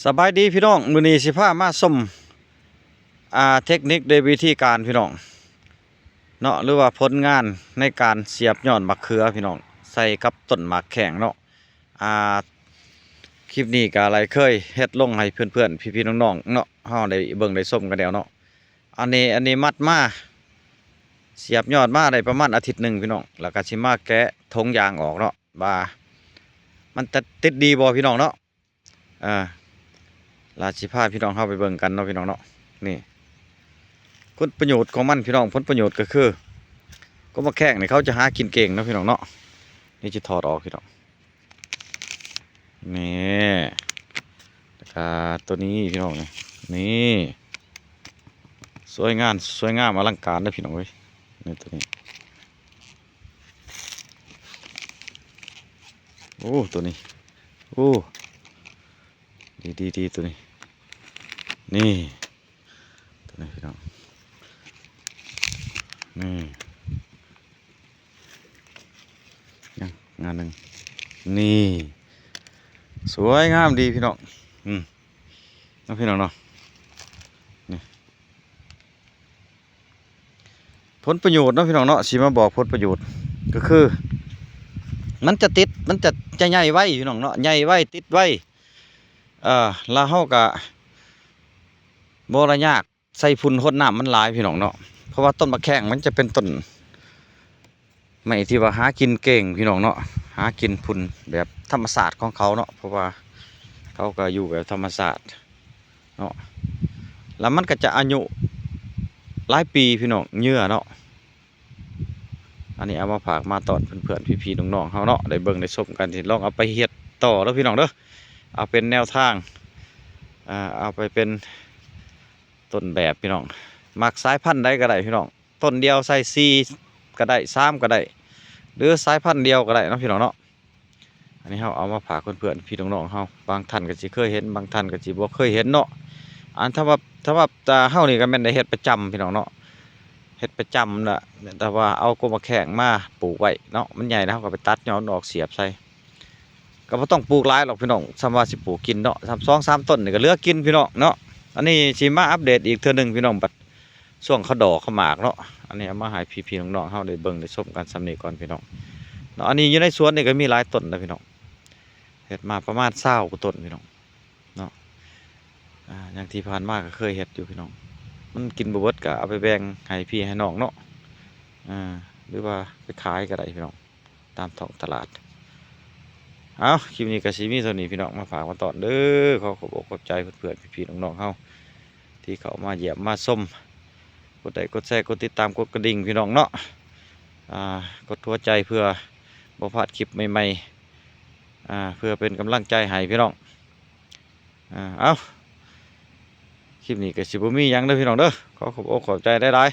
สบายดีพี่น้องมื้อนี้สิพามาส้มเทคนิคโดยวิธีการพี่น้องเนาะหรือว่าผลงานในการเสียบยอดมะเขือพี่น้องใส่กับต้นหมากแข็งเนาะอ่าคลิปนี้ก็อะไรเคยเฮ็ดลงให้เพื่อนๆพี่ๆน้องๆเนาะเฮาได้เบิ่งได้ส้มกันแล้วเนาะอันนี้มัดมาเสียบยอดมาได้ประมาณอาทิตย์หนึ่งพี่น้องแล้วก็สิมาแกะทงยางออกเนาะว่ามันจะติดดีบ่พี่น้องเนาะอ่า ราชิพาพี่น้องเข้าไปเบิ่งกันเนาะพี่น้องเนาะนี่ผลประโยชน์ของมันพี่น้องผลประโยชน์ก็คือก็มาแข่งเนี่ยเขาจะหากินเก่งเนาะพี่น้องเนาะนี่จะถอดออกพี่น้องนี่ตัวนี้พี่น้องนี่สวยงามอลังการนะพี่น้องเว้ยนี่ตัวนี้โอ้ตัวนี้โอ้ดีตัวนี้นี่ตัวนี้พี่น้องนี่ยังงานหนึ่งนี่สวยงามดีพี่น้องน้องพี่น้องเนาะนี่ผลประโยชน์เนาะพี่น้องเนาะสิมาบอกผลประโยชน์ก็คือมันจะติดมันจะใหญ่ไว้พี่น้องเนาะใหญ่ไว้ติดไว้แล้วเฮาก็บ่ละยากใส่ฝุ่นหดน้ำมันหลายพี่น้องเนาะเพราะว่าต้นมะแข้งมันจะเป็นต้นไม้ที่ว่าหากินเก่งพี่น้องเนาะหากินฝุ่นแบบธรรมศาสตร์ของเขาเนาะเพราะว่าเขาก็อยู่แบบธรรมศาสตร์เนาะแล้วมันก็จะอายุหลายปีพี่น้องเยื่อเนาะอันนี้เอามาฝากมาตอนเพื่อนๆพี่ๆน้องๆเขาเนาะได้เบิ่งได้ชมกันที่ลองเอาไปเฮ็ดต่อแล้วพี่น้องเด้อเอาเป็นแนวทางเอาไปเป็นต้นแบบพี่น้องมักสายพันธุ์ใดก็ได้พี่น้องต้นเดียวใส่ซีก็ได้3ก็ได้หรือสายพันธุ์เดียวก็ได้นะพี่น้องเนาะอันนี้เขาเอามาฝากเพื่อนๆพี่น้องๆเขาบางท่านก็สิเคยเห็นบางท่านก็สิบ่เคยเห็นเนาะถ้าว่าเฮานี่ก็แม่นได้เฮ็ดประจำพี่น้องเนาะเฮ็ดประจำน่ะแต่ว่าเอากบมาแข่งมาปลูกไว้เนาะมันใหญ่นะเขาก็ไปตัดยอดออกเสียบใส่ก็บ่ต้องปลูกหลายหรอกพี่น้องซ้ำว่าสิปลูกกินเนาะ2-3 ต้นนี่ก็เหลือกินพี่น้องเนาะอันนี้สิมาอัปเดตอีกเทื่อนึงพี่น้องบัดช่วงเขาดอกเขาหมากเนาะอันนี้เอามาให้พี่ๆน้องๆเฮาได้เบิ่งได้ชมกันสำนี้ก่อนพี่น้องเนาะอันนี้อยู่ในสวนนี่ก็มีหลายต้นนะพี่น้องเฮ็ดมาประมาณ20กว่าต้นพี่น้องเนาะอย่างที่ผ่านมาก็เคยเฮ็ดอยู่พี่น้องมันกินบ่เบิดก็เอาไปแบ่งให้พี่ให้น้องเนาะหรือว่าไปขายก็ได้พี่น้องตามท้องตลาดเอาคลิปนี้ก็สิมีเท่านี้พี่น้องมาฝากมาตอนเด้อขอบใจเพื่อนๆพี่ๆน้องๆเฮาที่เขามาเยี่ยมมาชมกดไลค์กดแชร์กดติดตามกดกระดิ่งพี่น้องเนาะกดหัวใจเพื่อบ่พลาดคลิปใหม่ๆเพื่อเป็นกำลังใจให้พี่น้องเอาคลิปนี้ก็สิบ่มีหยังเด้อพี่น้องเด้อขอบใจได้หลาย